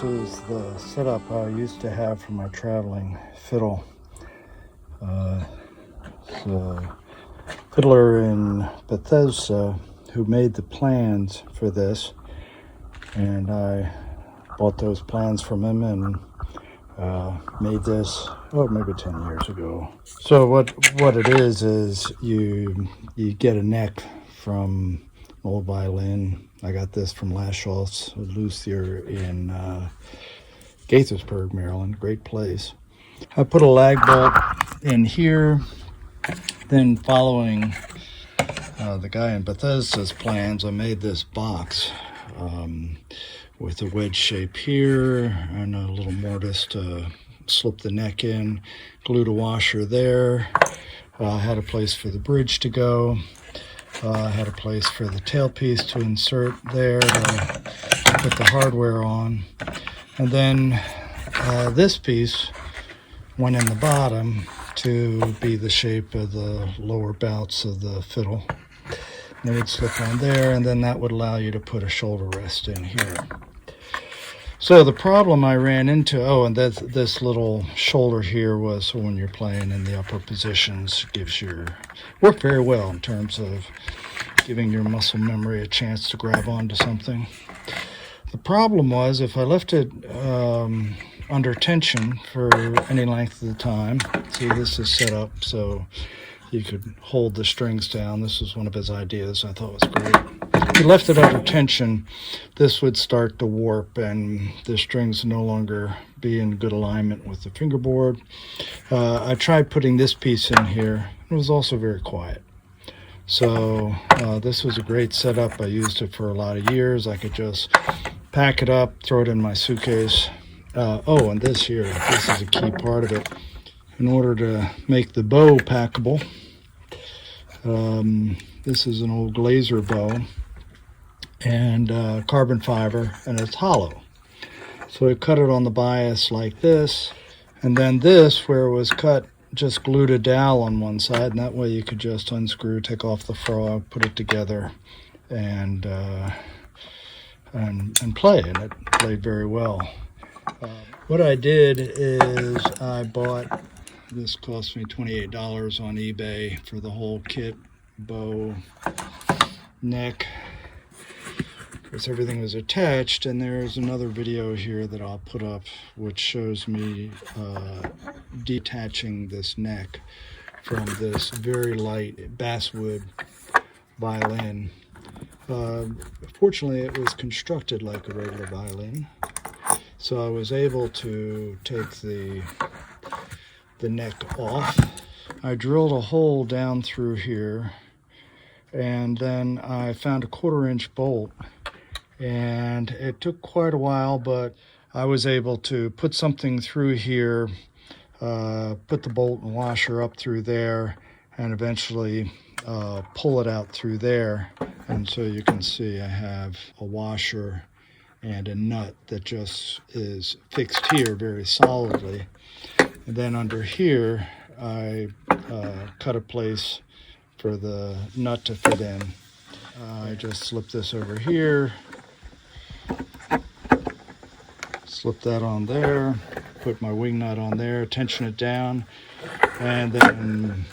is the setup I used to have for my traveling fiddle. It's a fiddler in Bethesda who made the plans for this, and I bought those plans from him and made this, maybe 10 years ago. So what it is you get a neck from an old violin. I got this from Lashoff's luthier in Gaithersburg, Maryland. Great place. I put a lag bolt in here, then following the guy in Bethesda's plans, I made this box with a wedge shape here and a little mortise to slip the neck in, glued a washer there, had a place for the bridge to go, had a place for the tailpiece to insert there to put the hardware on, and then this piece went in the bottom to be the shape of the lower bouts of the fiddle. They would slip on there, and then that would allow you to put a shoulder rest in here. So the problem I ran into, and this little shoulder here was when you're playing in the upper positions, worked very well in terms of giving your muscle memory a chance to grab onto something. The problem was if I left it under tension for any length of the time, see, this is set up so you could hold the strings down. This was one of his ideas. I thought was great. If you left it under tension, this would start to warp and the strings no longer be in good alignment with the fingerboard. I tried putting this piece in here. It was also very quiet. So this was a great setup. I used it for a lot of years. I could just pack it up, throw it in my suitcase. And this here, this is a key part of it. In order to make the bow packable, this is an old Glazer bow and carbon fiber, and it's hollow. So I cut it on the bias like this, and then this, where it was cut, just glued a dowel on one side, and that way you could just unscrew, take off the frog, put it together, and play, and it played very well. What I did is I bought, this cost me $28 on eBay for the whole kit, bow, neck. Of course, everything was attached, and there's another video here that I'll put up which shows me detaching this neck from this very light basswood violin. Fortunately, it was constructed like a regular violin, so I was able to take the neck off. I drilled a hole down through here, and then I found a 1/4-inch bolt, and it took quite a while, but I was able to put something through here, put the bolt and washer up through there, and eventually pull it out through there. And so you can see I have a washer and a nut that just is fixed here very solidly. And then under here, I cut a place for the nut to fit in. I just slip this over here, slip that on there, put my wing nut on there, tension it down, and then,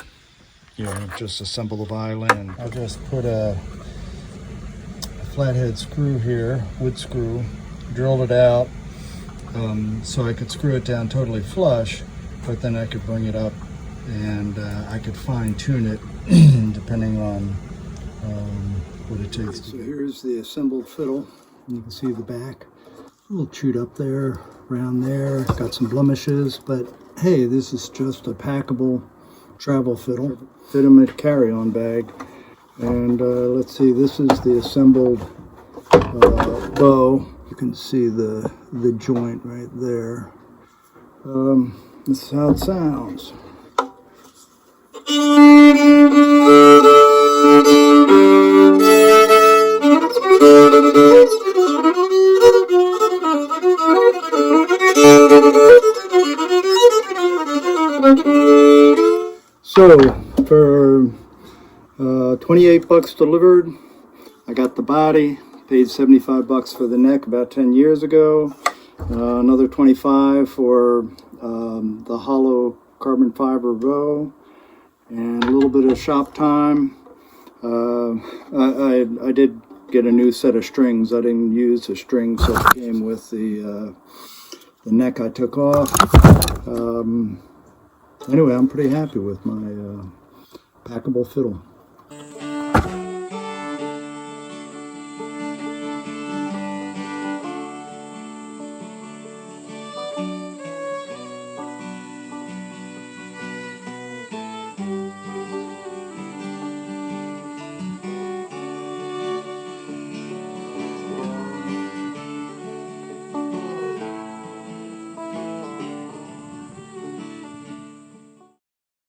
just assemble the violin. I just put a flathead screw here, wood screw, drilled it out so I could screw it down totally flush, but then I could bring it up and I could fine tune it depending on what it takes. So here's the assembled fiddle. You can see the back, a little chewed up there, around there, got some blemishes, but hey, this is just a packable travel fiddle. Fit in a carry-on bag. And let's see, this is the assembled bow. You can see the joint right there. This is how it sounds. So for 28 bucks delivered, I got the body, paid 75 bucks for the neck about 10 years ago. Another 25 for the hollow carbon fiber bow, and a little bit of shop time. I did get a new set of strings. I didn't use the strings that came with the neck I took off. Anyway, I'm pretty happy with my packable fiddle.